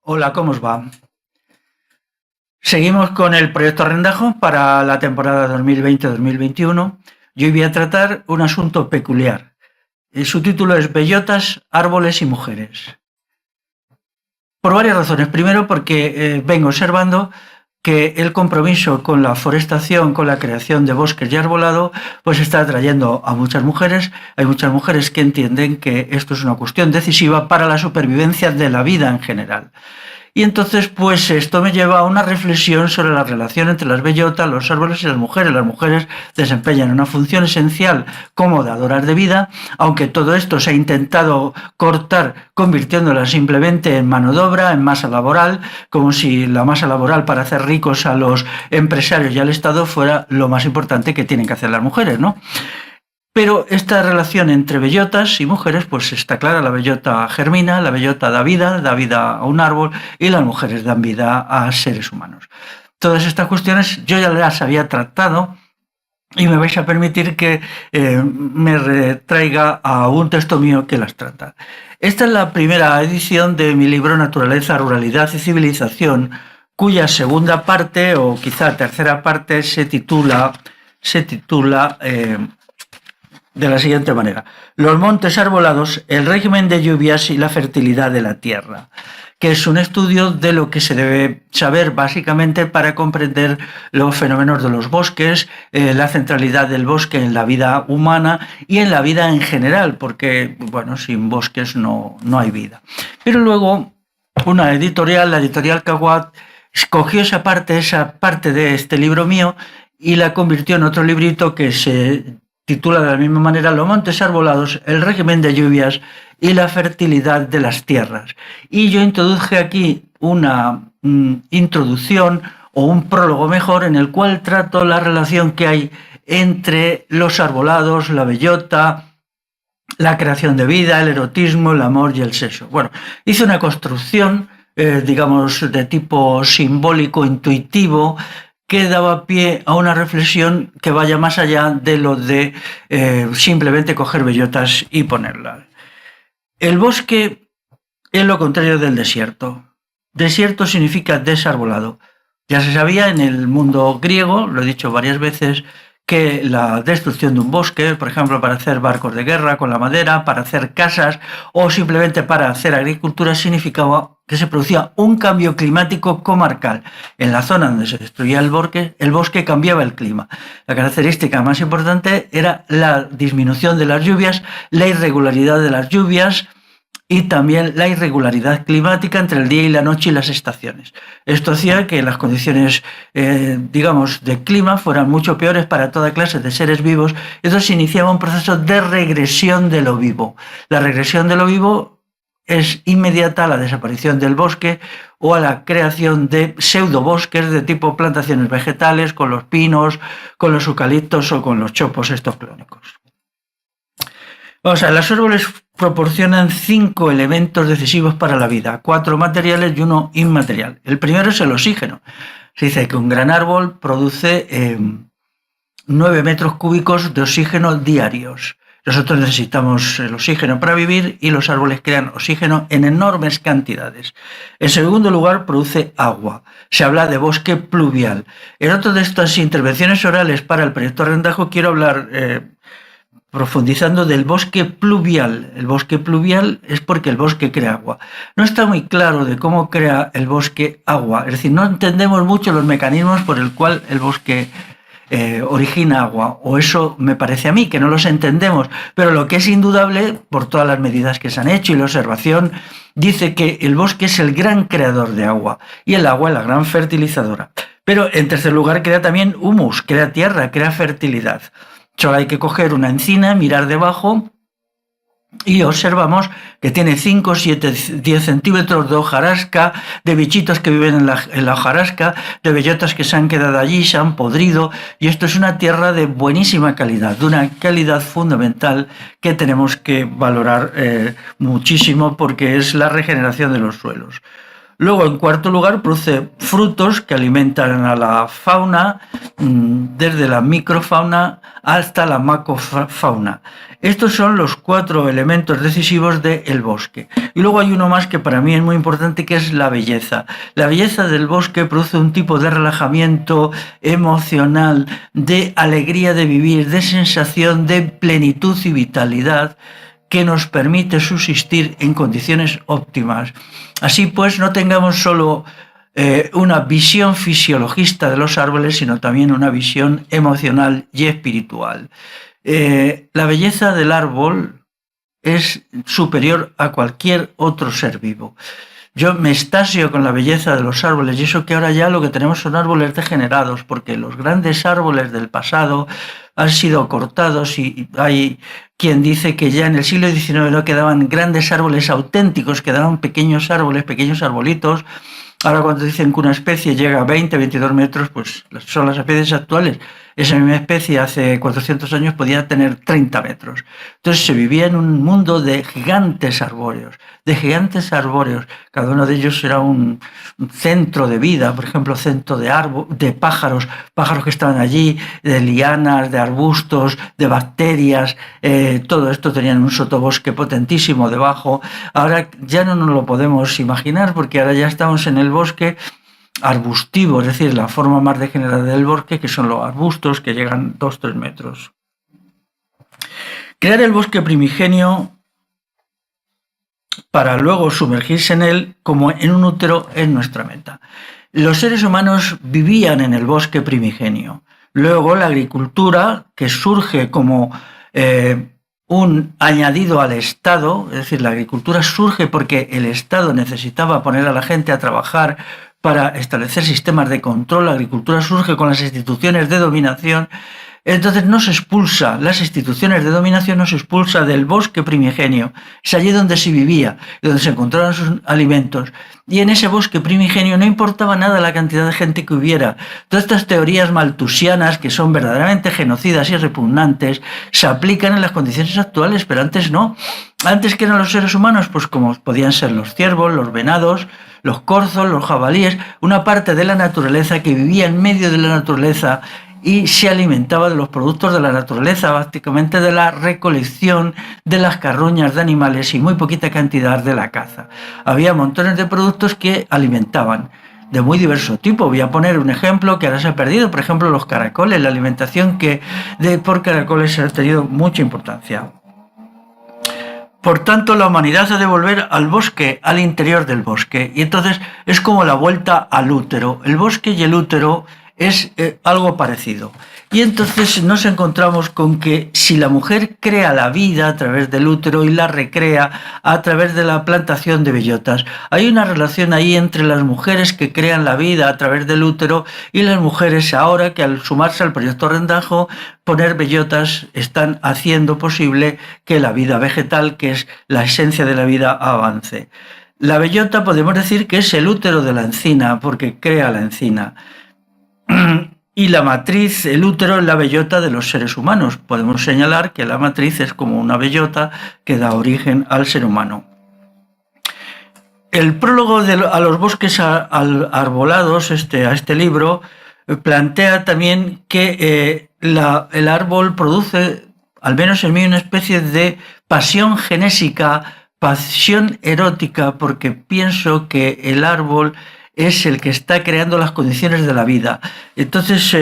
Hola, ¿cómo os va? Seguimos con el proyecto Rendajo para la temporada 2020-2021 y hoy voy a tratar un asunto peculiar. Su título es Bellotas, árboles y mujeres. Por varias razones. Primero, porque vengo observando que el compromiso con la forestación, con la creación de bosques y arbolado, pues está atrayendo a muchas mujeres. Hay muchas mujeres que entienden que esto es una cuestión decisiva para la supervivencia de la vida en general. Y entonces, pues esto me lleva a una reflexión sobre la relación entre las bellotas, los árboles y las mujeres. Las mujeres desempeñan una función esencial como dadoras de vida, aunque todo esto se ha intentado cortar convirtiéndola simplemente en mano de obra, en masa laboral, como si la masa laboral para hacer ricos a los empresarios y al Estado fuera lo más importante que tienen que hacer las mujeres, ¿no? Pero esta relación entre bellotas y mujeres, pues está clara. La bellota germina, la bellota da vida a un árbol y las mujeres dan vida a seres humanos. Todas estas cuestiones yo ya las había tratado y me vais a permitir que me retraiga a un texto mío que las trata. Esta es la primera edición de mi libro Naturaleza, Ruralidad y Civilización, cuya segunda parte, o quizá tercera parte, se titula de la siguiente manera: los montes arbolados, el régimen de lluvias y la fertilidad de la tierra, que es un estudio de lo que se debe saber básicamente para comprender los fenómenos de los bosques, la centralidad del bosque en la vida humana y en la vida en general, porque, bueno, sin bosques no hay vida. Pero luego una editorial, la editorial Caguat, escogió esa parte de este libro mío y la convirtió en otro librito que se titula de la misma manera: Los montes arbolados, el régimen de lluvias y la fertilidad de las tierras. Y yo introduje aquí una introducción o un prólogo mejor, en el cual trato la relación que hay entre los arbolados, la bellota, la creación de vida, el erotismo, el amor y el sexo. Bueno, hice una construcción, digamos, de tipo simbólico, intuitivo, que daba pie a una reflexión que vaya más allá de lo de simplemente coger bellotas y ponerlas. El bosque es lo contrario del desierto. Desierto significa desarbolado. Ya se sabía en el mundo griego, lo he dicho varias veces, que la destrucción de un bosque, por ejemplo, para hacer barcos de guerra con la madera, para hacer casas o simplemente para hacer agricultura, significaba que se producía un cambio climático comarcal. En la zona donde se destruía el bosque cambiaba el clima. La característica más importante era la disminución de las lluvias, la irregularidad de las lluvias y también la irregularidad climática entre el día y la noche y las estaciones. Esto hacía que las condiciones, digamos, de clima fueran mucho peores para toda clase de seres vivos. Entonces se iniciaba un proceso de regresión de lo vivo. La regresión de lo vivo es inmediata a la desaparición del bosque o a la creación de pseudobosques de tipo plantaciones vegetales, con los pinos, con los eucaliptos o con los chopos estos clónicos. O sea, los árboles proporcionan 5 elementos decisivos para la vida, 4 materiales y 1 inmaterial. El primero es el oxígeno. Se dice que un gran árbol produce 9 metros cúbicos de oxígeno diarios. Nosotros necesitamos el oxígeno para vivir y los árboles crean oxígeno en enormes cantidades. En segundo lugar, produce agua. Se habla de bosque pluvial. En otra de estas intervenciones orales para el proyecto Rendajo quiero hablar profundizando del bosque pluvial. El bosque pluvial es porque el bosque crea agua. No está muy claro de cómo crea el bosque agua. Es decir, no entendemos mucho los mecanismos por el cual el bosque origina agua, o eso me parece a mí, que no los entendemos, pero lo que es indudable, por todas las medidas que se han hecho y la observación, dice que el bosque es el gran creador de agua y el agua es la gran fertilizadora. Pero en tercer lugar crea también humus, crea tierra, crea fertilidad. Solo hay que coger una encina, mirar debajo y observamos que tiene 5, 7, 10 centímetros de hojarasca, de bichitos que viven en la hojarasca, de bellotas que se han quedado allí, se han podrido, y esto es una tierra de buenísima calidad, de una calidad fundamental que tenemos que valorar muchísimo, porque es la regeneración de los suelos. Luego, en cuarto lugar, produce frutos que alimentan a la fauna, desde la microfauna hasta la macrofauna. Estos son los 4 elementos decisivos del bosque. Y luego hay uno más que para mí es muy importante, que es la belleza. La belleza del bosque produce un tipo de relajamiento emocional, de alegría de vivir, de sensación de plenitud y vitalidad, que nos permite subsistir en condiciones óptimas. Así pues, no tengamos solo una visión fisiologista de los árboles, sino también una visión emocional y espiritual. La belleza del árbol es superior a cualquier otro ser vivo. Yo me extasio con la belleza de los árboles, y eso que ahora ya lo que tenemos son árboles degenerados, porque los grandes árboles del pasado han sido cortados, y hay quien dice que ya en el siglo XIX no quedaban grandes árboles auténticos, quedaban pequeños árboles, pequeños arbolitos. Ahora cuando dicen que una especie llega a 20, 22 metros, pues son las especies actuales. Esa misma especie hace 400 años podía tener 30 metros. Entonces se vivía en un mundo de gigantes arbóreos, Cada uno de ellos era un centro de vida, por ejemplo, centro de pájaros que estaban allí, de lianas, de arbustos, de bacterias. Todo esto tenían un sotobosque potentísimo debajo. Ahora ya no nos lo podemos imaginar, porque ahora ya estamos en el bosque arbustivo, es decir, la forma más degenerada del bosque, que son los arbustos que llegan 2-3 metros. Crear el bosque primigenio para luego sumergirse en él como en un útero es nuestra meta. Los seres humanos vivían en el bosque primigenio. Luego la agricultura, que surge como un añadido al Estado, es decir, la agricultura surge porque el Estado necesitaba poner a la gente a trabajar para establecer sistemas de control. La agricultura surge con las instituciones de dominación. Entonces nos expulsa, las instituciones de dominación nos expulsa del bosque primigenio. Es allí donde se vivía, donde se encontraban sus alimentos. Y en ese bosque primigenio no importaba nada la cantidad de gente que hubiera. Todas estas teorías malthusianas, que son verdaderamente genocidas y repugnantes, se aplican en las condiciones actuales, pero antes no. Antes, ¿qué eran los seres humanos? Pues como podían ser los ciervos, los venados, los corzos, los jabalíes, una parte de la naturaleza que vivía en medio de la naturaleza y se alimentaba de los productos de la naturaleza, básicamente de la recolección de las carroñas de animales y muy poquita cantidad de la caza. Había montones de productos que alimentaban, de muy diverso tipo. Voy a poner un ejemplo que ahora se ha perdido, por ejemplo, los caracoles, la alimentación por caracoles ha tenido mucha importancia. Por tanto, la humanidad ha de volver al bosque, al interior del bosque, y entonces es como la vuelta al útero. El bosque y el útero es algo parecido. Y entonces nos encontramos con que si la mujer crea la vida a través del útero y la recrea a través de la plantación de bellotas, hay una relación ahí entre las mujeres que crean la vida a través del útero y las mujeres ahora que, al sumarse al proyecto Rendajo, poner bellotas, están haciendo posible que la vida vegetal, que es la esencia de la vida, avance. La bellota podemos decir que es el útero de la encina, porque crea la encina. Y la matriz, el útero, es la bellota de los seres humanos. Podemos señalar que la matriz es como una bellota que da origen al ser humano. El prólogo a los bosques arbolados, a este libro, plantea también que el árbol produce, al menos en mí, una especie de pasión genésica, pasión erótica, porque pienso que el árbol es el que está creando las condiciones de la vida. Entonces,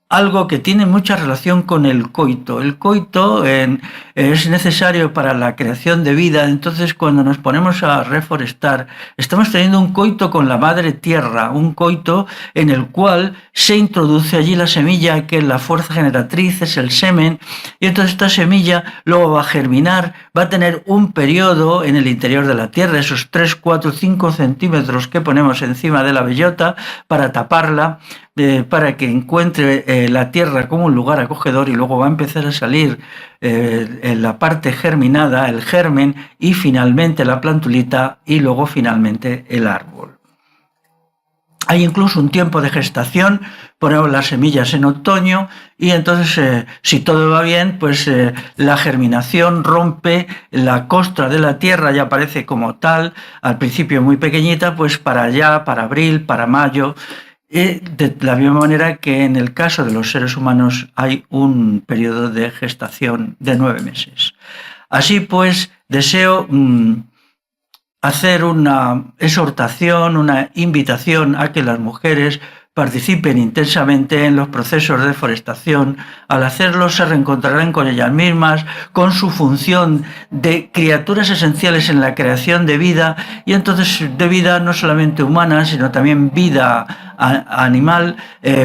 algo que tiene mucha relación con el coito. El coito es necesario para la creación de vida. Entonces, cuando nos ponemos a reforestar, estamos teniendo un coito con la madre tierra, un coito en el cual se introduce allí la semilla, que es la fuerza generatriz, es el semen, y entonces esta semilla luego va a germinar, va a tener un periodo en el interior de la tierra, esos 3, 4, 5 centímetros que ponemos encima de la bellota para taparla, para que encuentre la tierra como un lugar acogedor, y luego va a empezar a salir en la parte germinada, el germen, y finalmente la plantulita, y luego finalmente el árbol. Hay incluso un tiempo de gestación, ponemos las semillas en otoño y entonces si todo va bien, pues la germinación rompe la costra de la tierra y aparece como tal, al principio muy pequeñita, pues para allá, para abril, para mayo. De la misma manera que en el caso de los seres humanos hay un periodo de gestación de 9 meses. Así pues, deseo hacer una exhortación, una invitación a que las mujeres participen intensamente en los procesos de deforestación. Al hacerlo se reencontrarán con ellas mismas, con su función de criaturas esenciales en la creación de vida, y entonces de vida no solamente humana, sino también vida animal,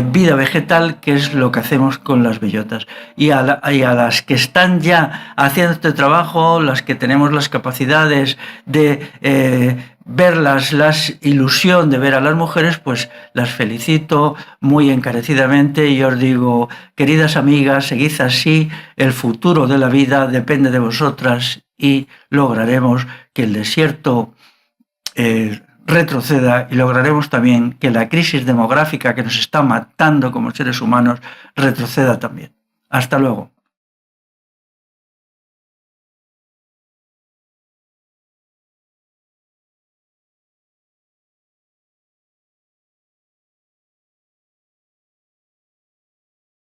vida vegetal, que es lo que hacemos con las bellotas. Y a las que están ya haciendo este trabajo, las que tenemos las capacidades de verlas, la ilusión de ver a las mujeres, pues las felicito muy encarecidamente y os digo, queridas amigas, seguid así, el futuro de la vida depende de vosotras y lograremos que el desierto retroceda y lograremos también que la crisis demográfica que nos está matando como seres humanos retroceda también. Hasta luego.